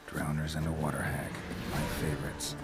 Drowners and a water hag, my favorites.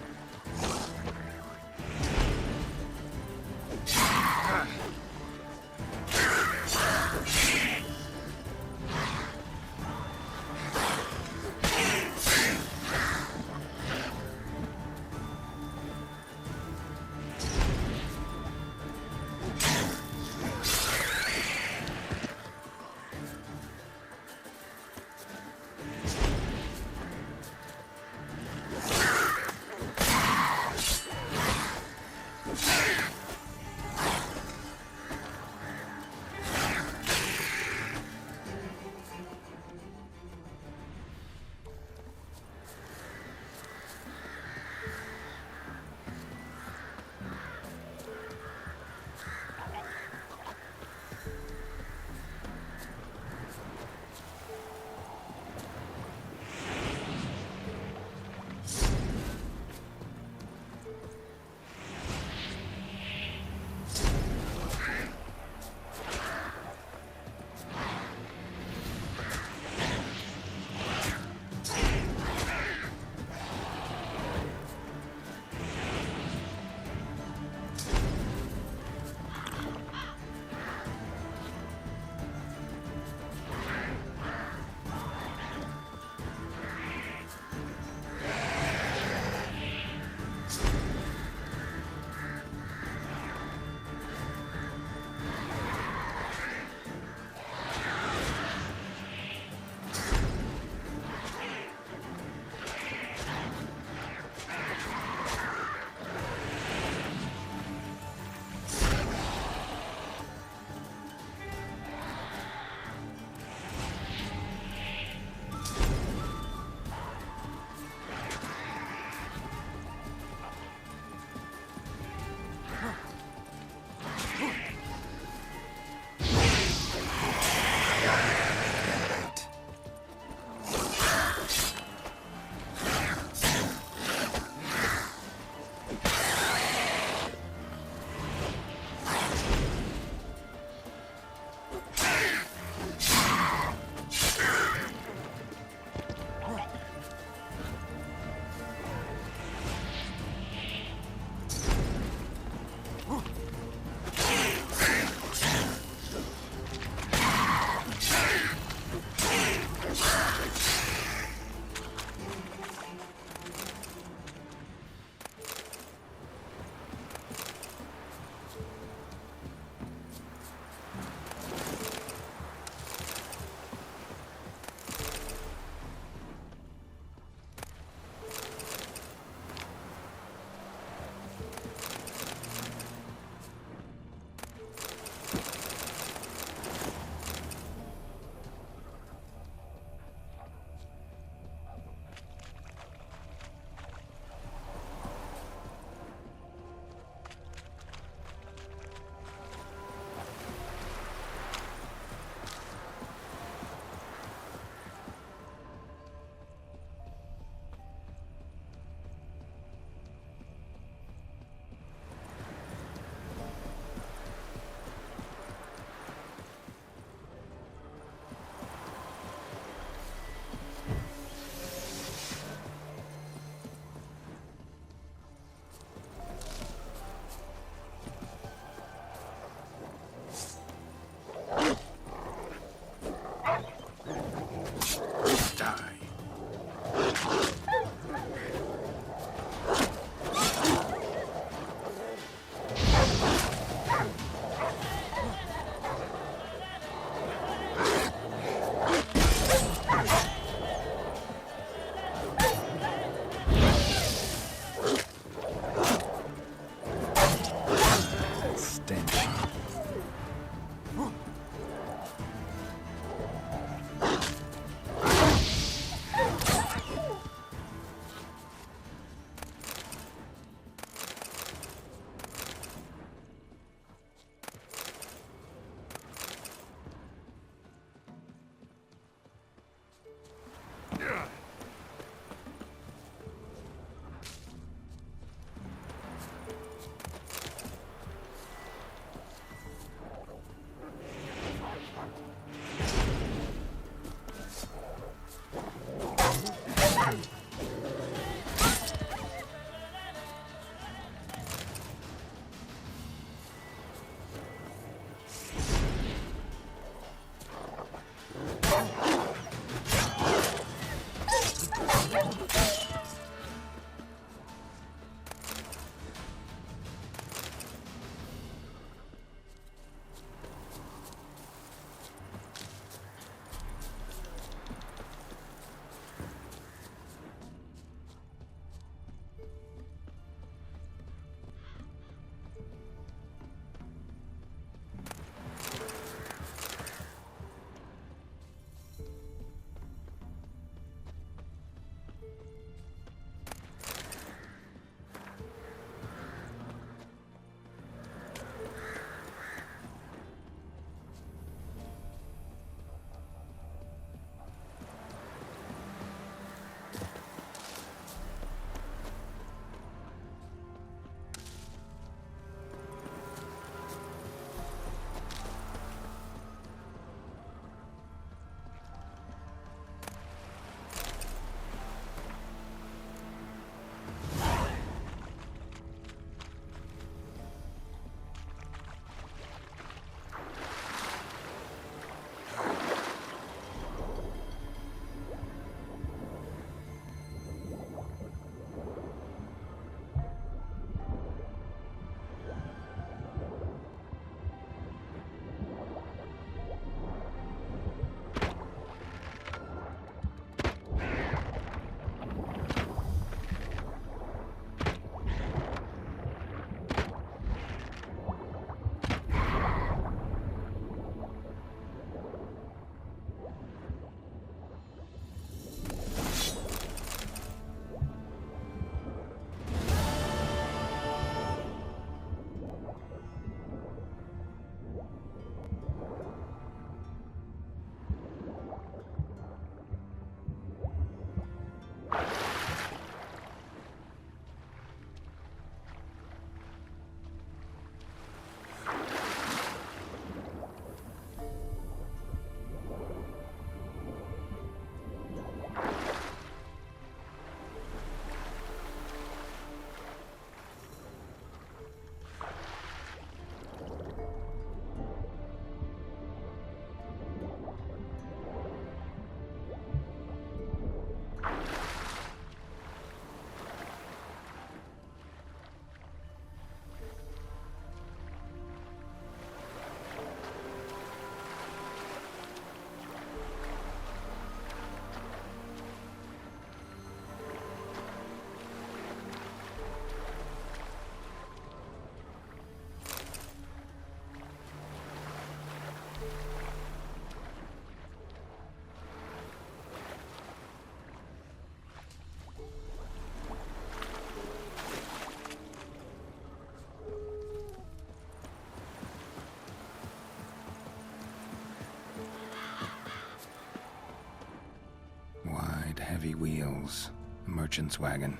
mules, a merchant's wagon.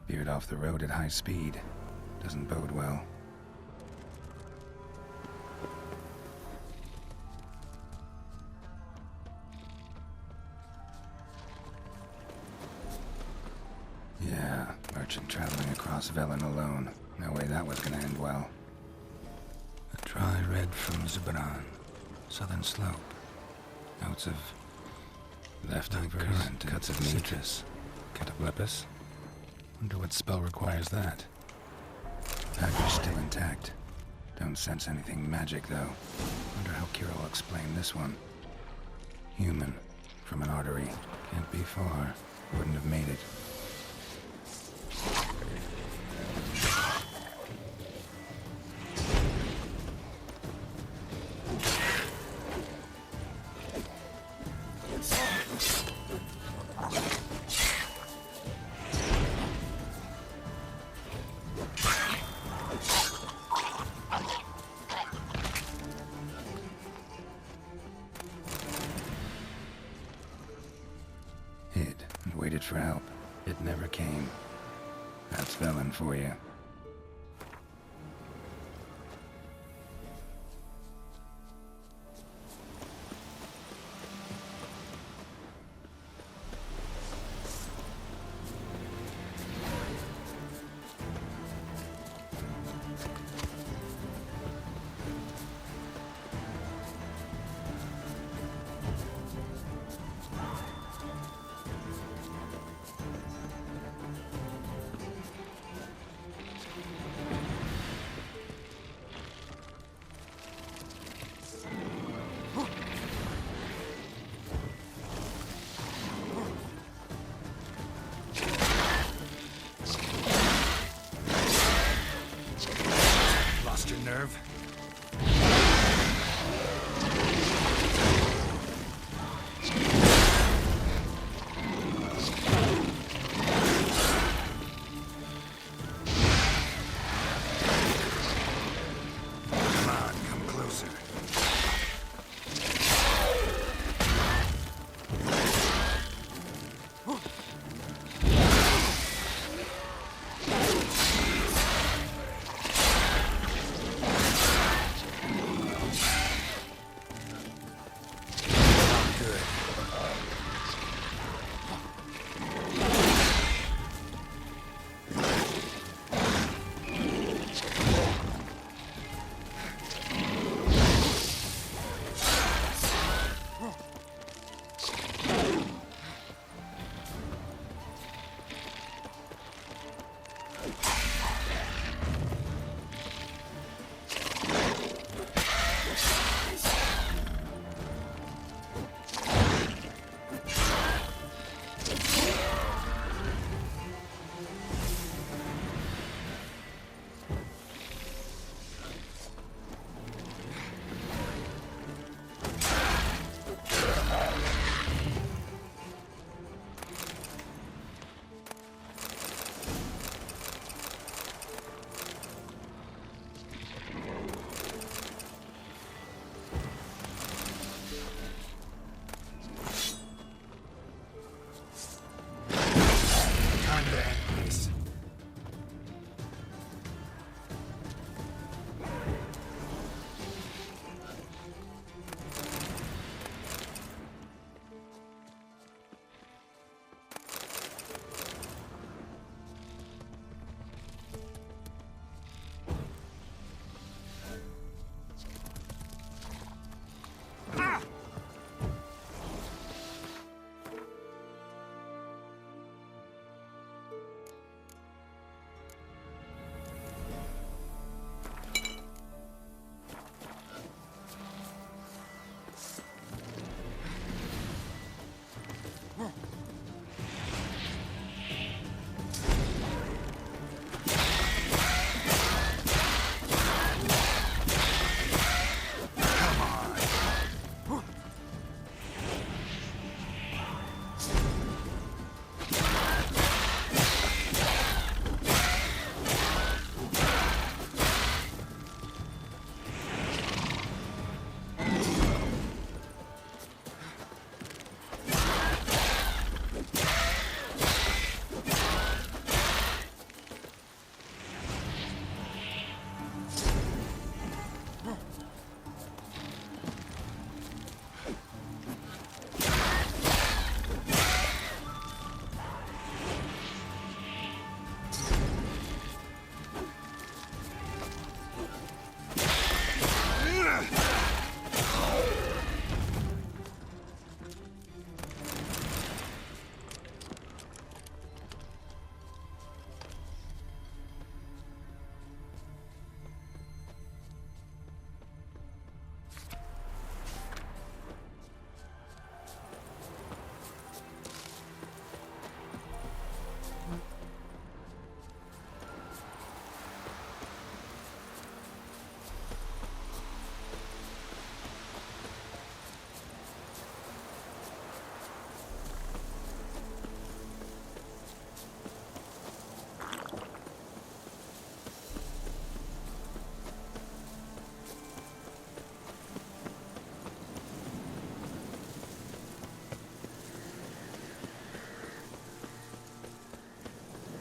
Veered off the road at high speed. Doesn't bode well. Yeah, merchant traveling across Velen alone. No way that was gonna end well. A dry red from Zubran. Southern slope. Notes of leftovers, current, cuts of citrus. Cataplepis? Wonder what spell requires that. Package still intact. Don't sense anything magic, though. Wonder how Kira will explain this one. Human. From an artery. Can't be far. Wouldn't have made it. Hid and waited for help. It never came. That's Velen for you. Nerve. Come on, come closer.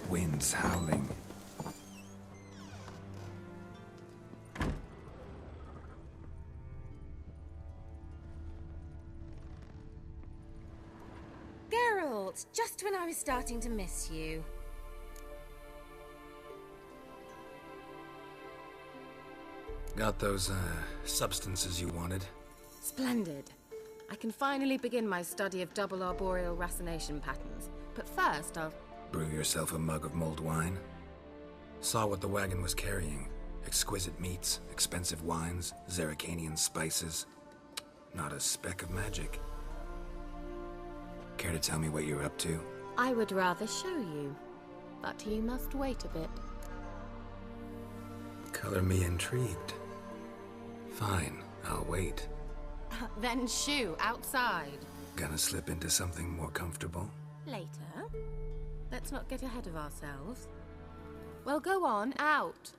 Winds howling. Geralt, just when I was starting to miss you. Got those, substances you wanted? Splendid. I can finally begin my study of double arboreal racination patterns. But first, I'll... Brew yourself a mug of mulled wine? Saw what the wagon was carrying. Exquisite meats, expensive wines, Zerrikanian spices. Not a speck of magic. Care to tell me what you're up to? I would rather show you, but you must wait a bit. Color me intrigued. Fine, I'll wait. Then shoo, outside. Gonna slip into something more comfortable? Later. Let's not get ahead of ourselves. Well, go on, out.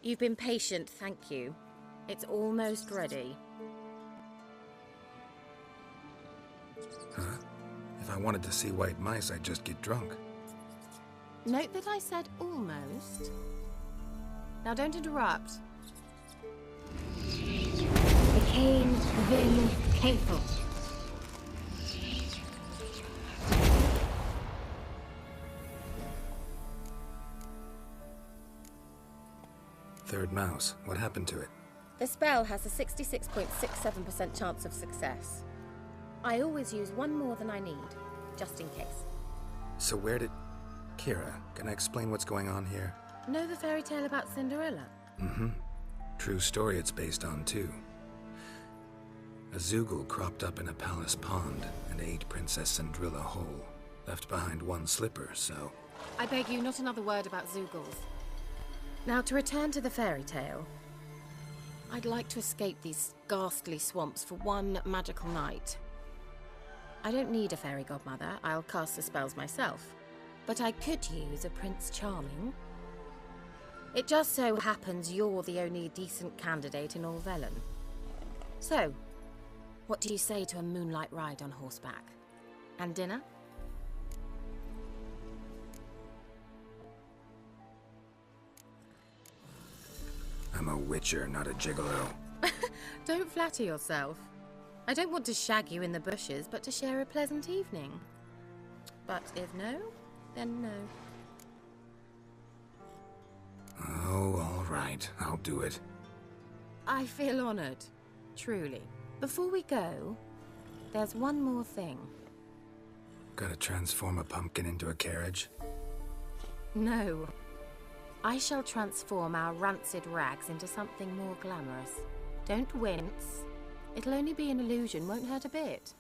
You've been patient, thank you. It's almost ready. Huh? If I wanted to see white mice, I'd just get drunk. Note that I said almost. Now don't interrupt. The cane Vin Cathel. Third mouse. What happened to it? The spell has a 66.67% chance of success. I always use one more than I need, just in case. So where did... Kira, can I explain what's going on here? Know the fairy tale about Cinderella? Mm-hmm. True story it's based on, too. A Zoogle cropped up in a palace pond and ate Princess Cinderella whole. Left behind one slipper, so... I beg you, not another word about Zoogles. Now, to return to the fairy tale. I'd like to escape these ghastly swamps for one magical night. I don't need a fairy godmother, I'll cast the spells myself. But I could use a Prince Charming. It just so happens you're the only decent candidate in all Velen. So, what do you say to a moonlight ride on horseback? And dinner? I'm a witcher, not a gigolo. Don't flatter yourself. I don't want to shag you in the bushes, but to share a pleasant evening. But if no, then no. Oh, all right. I'll do it. I feel honored. Truly. Before we go, there's one more thing. Gotta transform a pumpkin into a carriage? No. I shall transform our rancid rags into something more glamorous. Don't wince. It'll only be an illusion, won't hurt a bit.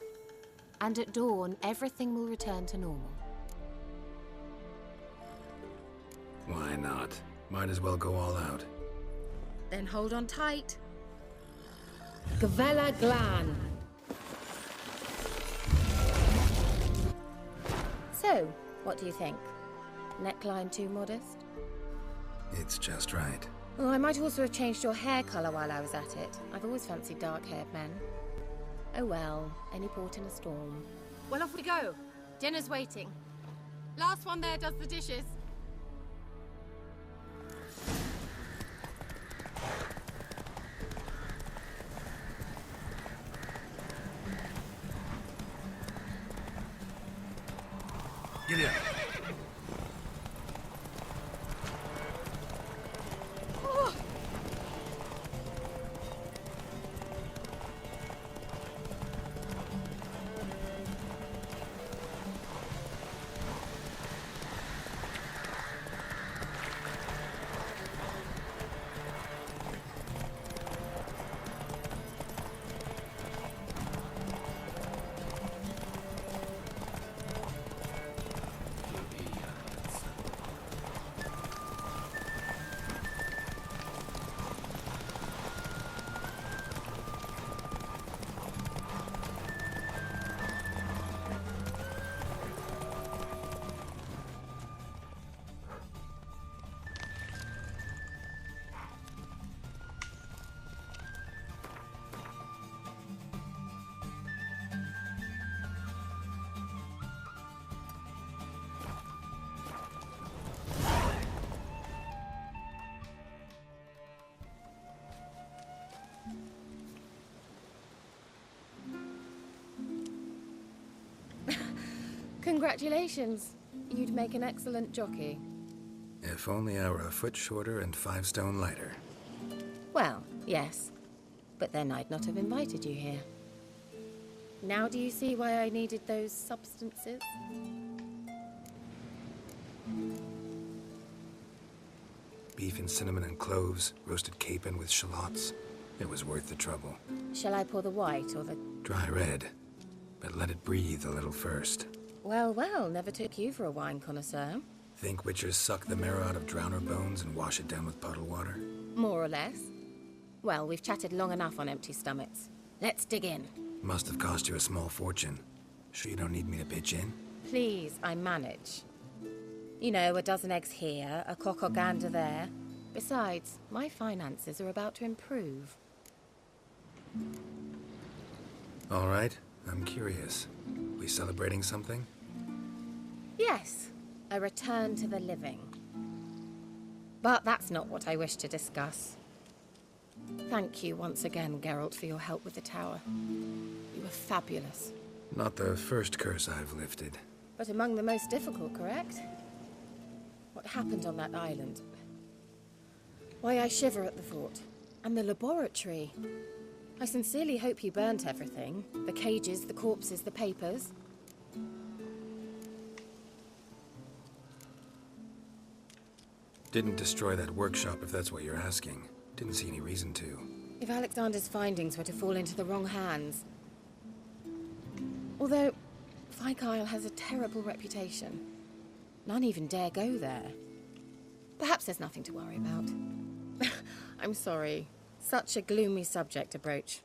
And at dawn, everything will return to normal. Why not? Might as well go all out. Then hold on tight. Gavella Glan. So, what do you think? Neckline too modest? It's just right. Oh, I might also have changed your hair colour while I was at it. I've always fancied dark-haired men. Oh well, any port in a storm. Well, off we go. Dinner's waiting. Last one there does the dishes. Giddy up. Congratulations. You'd make an excellent jockey. If only I were a foot shorter and 5 stone lighter. Well, yes. But then I'd not have invited you here. Now do you see why I needed those substances? Beef and cinnamon and cloves, roasted capon with shallots. It was worth the trouble. Shall I pour the white or the... Dry red, but let it breathe a little first. Well, well, never took you for a wine connoisseur. Think witchers suck the marrow out of drowner bones and wash it down with puddle water? More or less. Well, we've chatted long enough on empty stomachs. Let's dig in. Must have cost you a small fortune. Sure you don't need me to pitch in? Please, I manage. You know, a dozen eggs here, a cock or gander there. Besides, my finances are about to improve. All right, I'm curious. We celebrating something? Yes, a return to the living. But that's not what I wish to discuss. Thank you once again, Geralt, for your help with the tower. You were fabulous. Not the first curse I've lifted. But among the most difficult, correct? What happened on that island? Why, I shiver at the thought. And the laboratory. I sincerely hope you burnt everything. The cages, the corpses, the papers. Didn't destroy that workshop, if that's what you're asking. Didn't see any reason to. If Alexander's findings were to fall into the wrong hands... Although, Fyke Isle has a terrible reputation. None even dare go there. Perhaps there's nothing to worry about. I'm sorry. Such a gloomy subject to broach.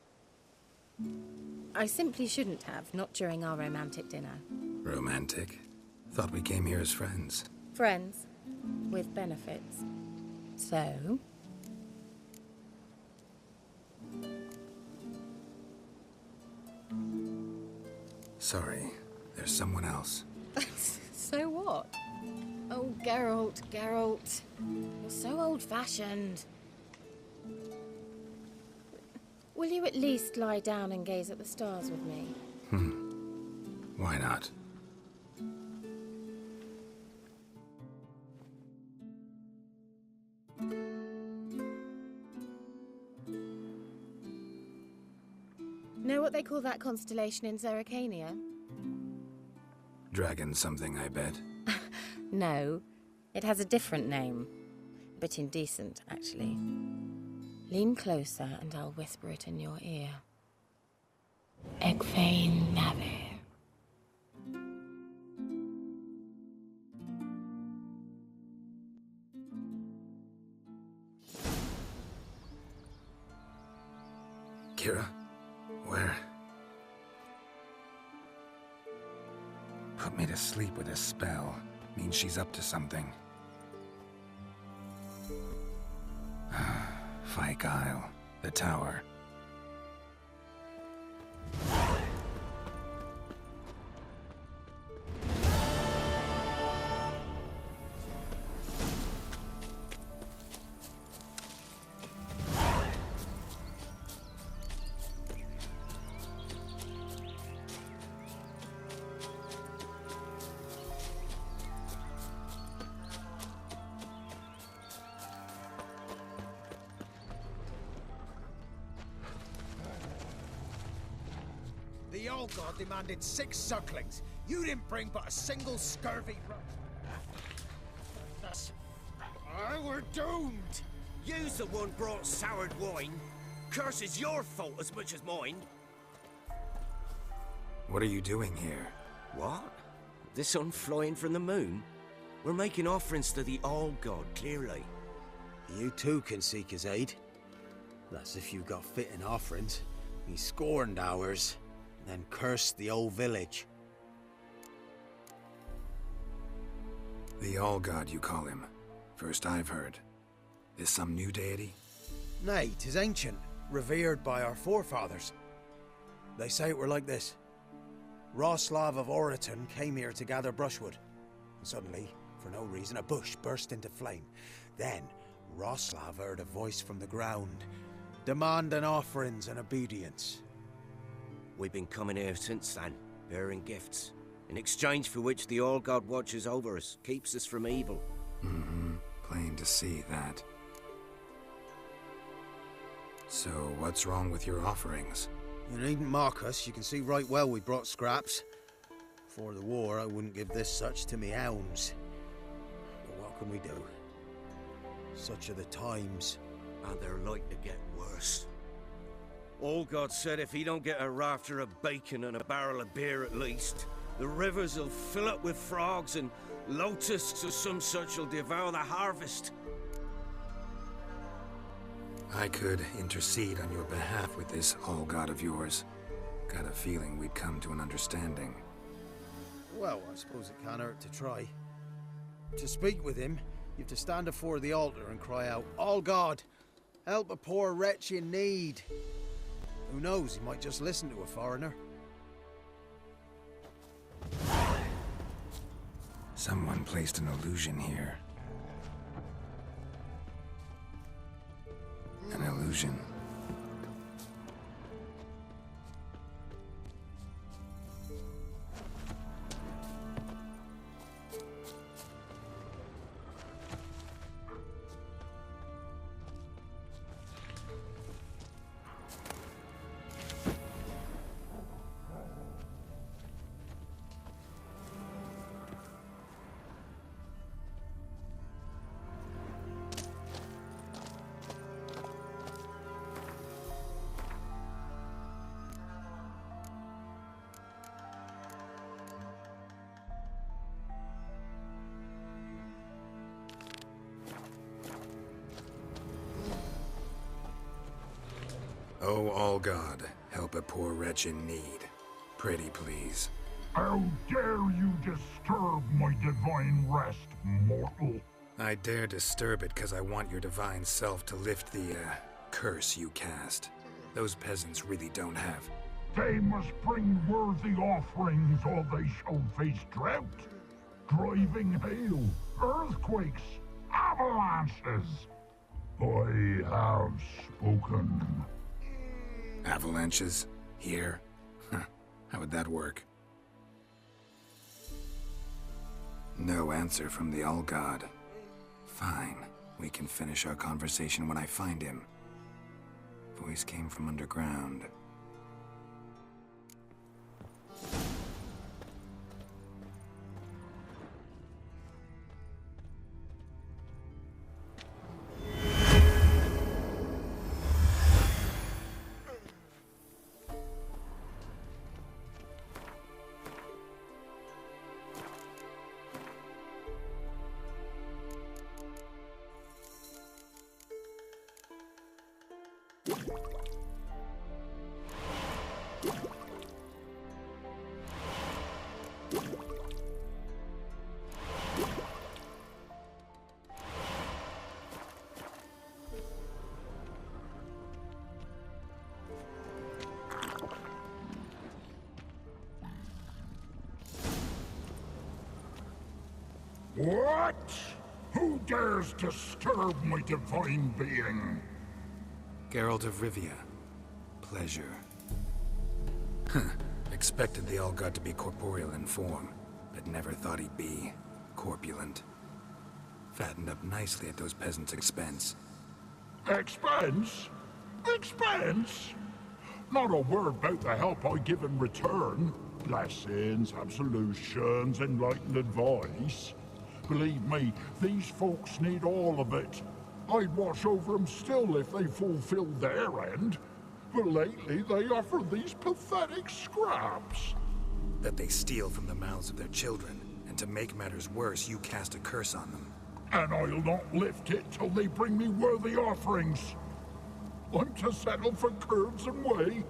I simply shouldn't have, not during our romantic dinner. Romantic? Thought we came here as friends. Friends, with benefits. So? Sorry, there's someone else. So what? Oh, Geralt, Geralt. You're so old-fashioned. Will you at least lie down and gaze at the stars with me? Why not? Know what they call that constellation in Zerrikania? Dragon something, I bet. No, it has a different name. Bit indecent, actually. Lean closer and I'll whisper it in your ear. Egfain Navir. Kira? Where? Put me to sleep with a spell. Means she's up to something. Fyke Isle. The tower. The old god demanded 6 sucklings. You didn't bring but a single scurvy Thus, we're doomed. You's the one brought soured wine. Curse is your fault as much as mine. What are you doing here? What? The sun flying from the moon? We're making offerings to the old god, clearly. You too can seek his aid. That's if you got fitting offerings. He scorned ours, then cursed the old village. The All-God, you call him. First I've heard. Is some new deity? Nay, 'tis ancient, revered by our forefathers. They say it were like this. Roslav of Oriton came here to gather brushwood. And suddenly, for no reason, a bush burst into flame. Then, Roslav heard a voice from the ground, demanding offerings and obedience. We've been coming here since then, bearing gifts. in exchange for which the All God watches over us, keeps us from evil. Mm-hmm. Plain to see that. So, what's wrong with your offerings? You needn't mock us. You can see right well we brought scraps. Before the war, I wouldn't give this such to me hounds. But what can we do? Such are the times. And they're like to get worse. All God said if he don't get a rafter of bacon and a barrel of beer at least, the rivers will fill up with frogs and locusts or some such will devour the harvest. I could intercede on your behalf with this all-god of yours. Got a feeling we'd come to an understanding. Well, I suppose it can't hurt to try. To speak with him, you have to stand before the altar and cry out, "All God, help a poor wretch in need." Who knows, he might just listen to a foreigner. Someone placed an illusion here. An illusion. Oh, all God, help a poor wretch in need. Pretty please. How dare you disturb my divine rest, mortal? I dare disturb it because I want your divine self to lift the, curse you cast. Those peasants really don't have. They must bring worthy offerings or they shall face drought, driving hail, earthquakes, avalanches. I have spoken. Avalanches? Here? Huh. How would that work? No answer from the All-God. Fine. We can finish our conversation when I find him. Voice came from underground. What? Who dares disturb my divine being? Geralt of Rivia. Pleasure. Expected the All-God to be corporeal in form, but never thought he'd be corpulent. Fattened up nicely at those peasants' expense. Expense? Expense? Not a word about the help I give in return. Blessings, absolutions, enlightened advice. Believe me, these folks need all of it. I'd watch over them still if they fulfilled their end. But lately they offer these pathetic scraps. That they steal from the mouths of their children, and to make matters worse, you cast a curse on them. And I'll not lift it till they bring me worthy offerings. I'm to settle for curds and whey?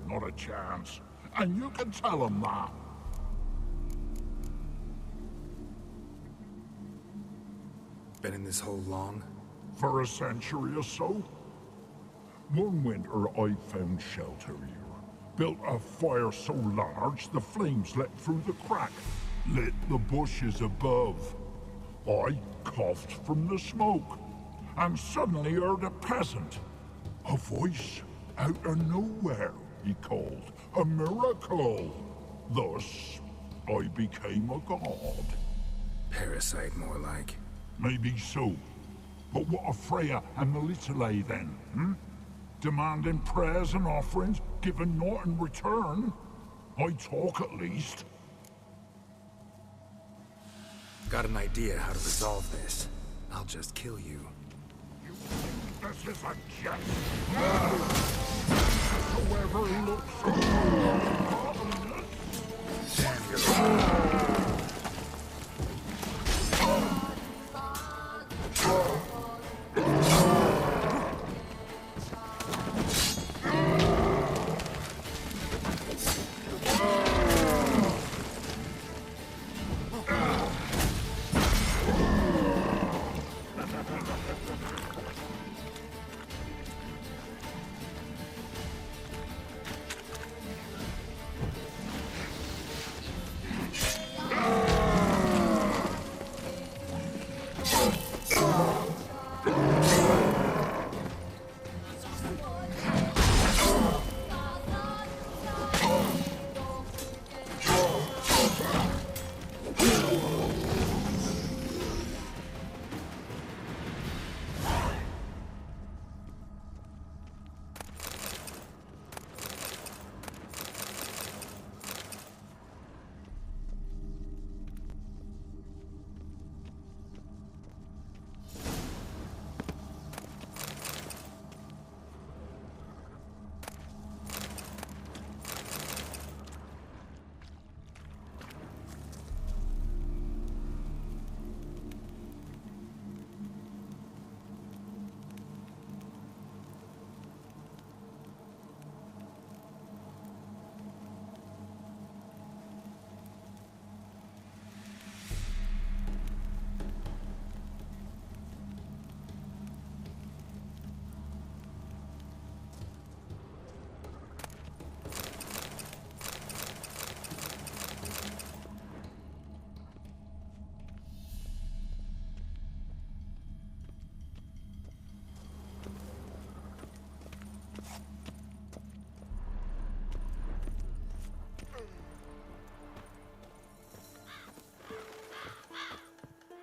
Not a chance. And you can tell them that. Been in this hole long? For a century or so. One winter I found shelter here. Built a fire so large the flames leapt through the crack, lit the bushes above. I coughed from the smoke, and suddenly heard a peasant. A voice out of nowhere, he called. A miracle. Thus, I became a god. Parasite, more like. Maybe so. But what of Freya and the Little then, hmm? Demanding prayers and offerings, giving naught in return? I talk at least. Got an idea how to resolve this. I'll just kill you. You think this is a jest? Whoever looks so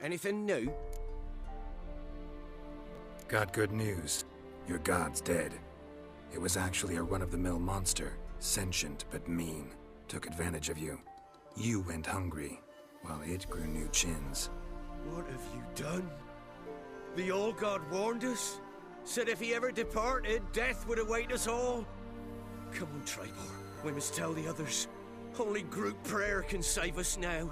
Anything new? Got good news. Your god's dead. It was actually a run-of-the-mill monster, sentient but mean. Took advantage of you. You went hungry, while it grew new chins. What have you done? The old god warned us? Said if he ever departed, death would await us all? Come on, Tribor. We must tell the others. Only group prayer can save us now.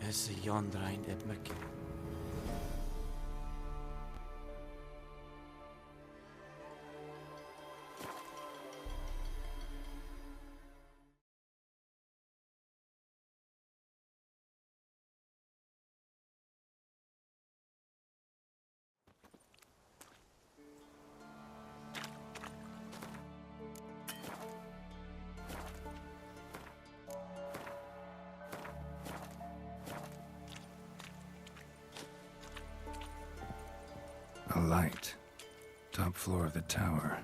Is the yondrain at Mickey? A light. Top floor of the tower.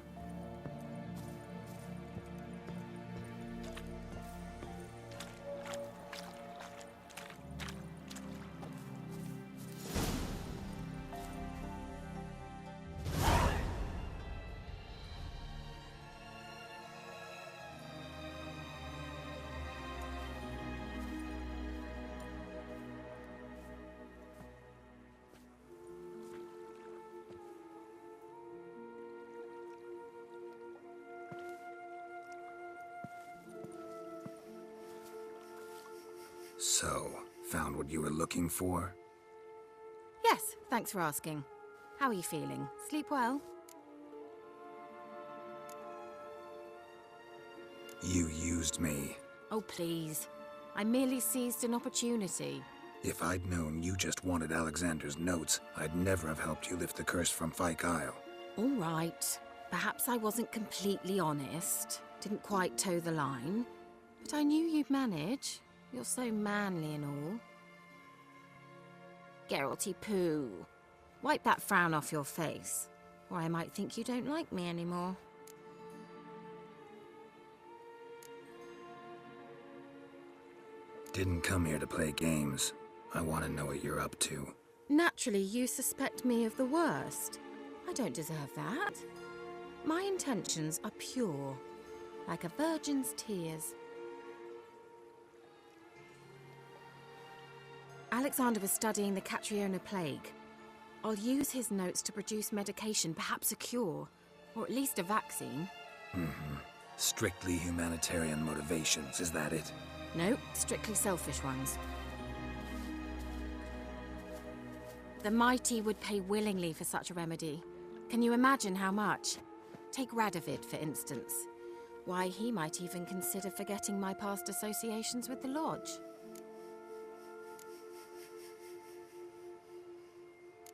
So, found what you were looking for? Yes, thanks for asking. How are you feeling? Sleep well? You used me. Oh, please. I merely seized an opportunity. If I'd known you just wanted Alexander's notes, I'd never have helped you lift the curse from Fyke Isle. All right. Perhaps I wasn't completely honest. Didn't quite toe the line. But I knew you'd manage. You're so manly and all. Geralty poo. Wipe that frown off your face, or I might think you don't like me anymore. Didn't come here to play games. I want to know what you're up to. Naturally, you suspect me of the worst. I don't deserve that. My intentions are pure, like a virgin's tears. Alexander was studying the Catriona plague. I'll use his notes to produce medication, perhaps a cure, or at least a vaccine. Strictly humanitarian motivations, is that it? No, strictly selfish ones. The mighty would pay willingly for such a remedy. Can you imagine how much? Take Radovid, for instance. Why, he might even consider forgetting my past associations with the Lodge.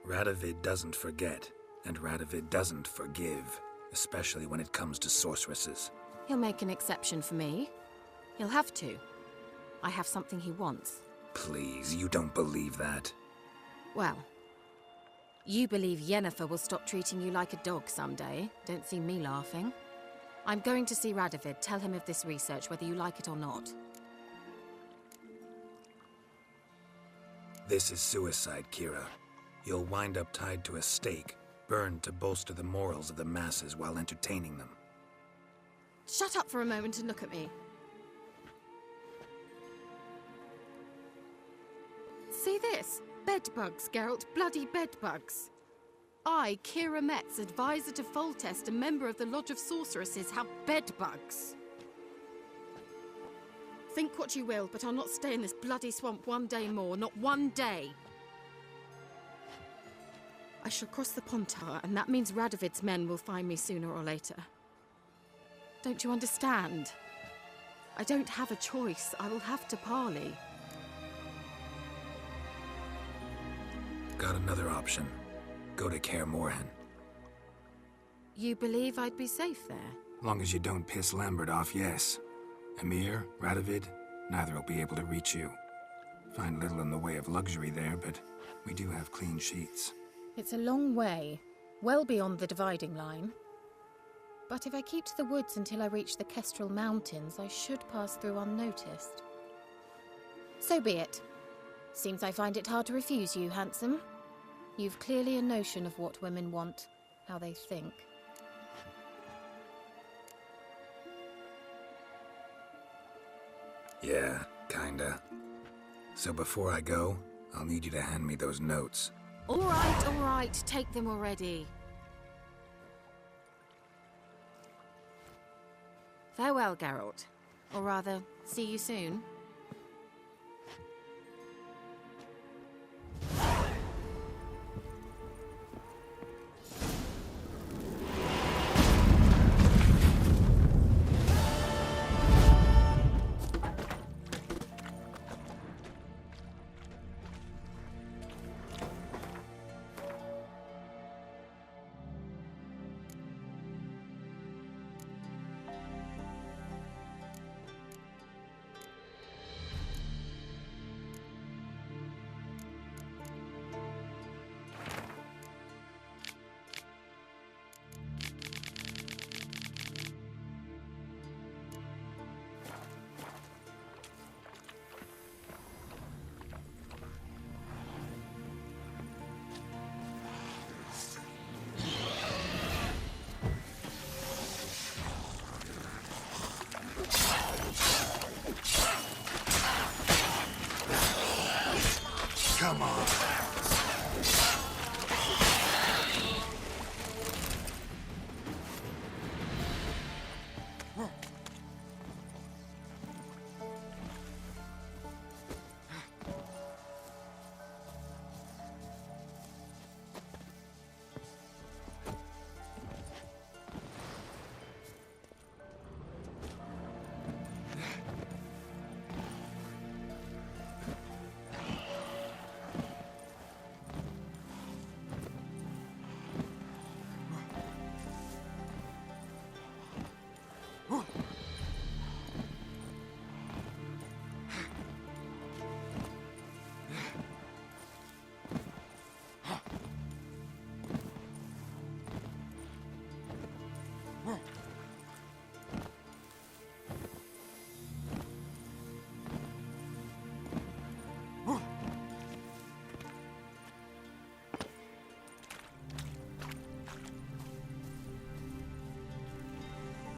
Radovid doesn't forget, and Radovid doesn't forgive, especially when it comes to sorceresses. He'll make an exception for me. He'll have to. I have something he wants. Please, you don't believe that. Well, you believe Yennefer will stop treating you like a dog someday. Don't see me laughing. I'm going to see Radovid. Tell him of this research, whether you like it or not. This is suicide, Kira. You'll wind up tied to a stake, burned to bolster the morals of the masses while entertaining them. Shut up for a moment and look at me. See this? Bedbugs, Geralt. Bloody bedbugs. I, Kira Metz, advisor to Foltest, a member of the Lodge of Sorceresses, have bedbugs. Think what you will, but I'll not stay in this bloody swamp one day more. Not one day. I shall cross the Pontar, and that means Radovid's men will find me sooner or later. Don't you understand? I don't have a choice. I will have to parley. Got another option. Go to Kaer Morhen. You believe I'd be safe there? Long as you don't piss Lambert off, yes. Emir, Radovid, neither will be able to reach you. Find little in the way of luxury there, but we do have clean sheets. It's a long way, well beyond the dividing line. But if I keep to the woods until I reach the Kestrel Mountains, I should pass through unnoticed. So be it. Seems I find it hard to refuse you, handsome. You've clearly a notion of what women want, how they think. Yeah, kinda. So before I go, I'll need you to hand me those notes. All right, take them already. Farewell, Geralt. Or rather, see you soon.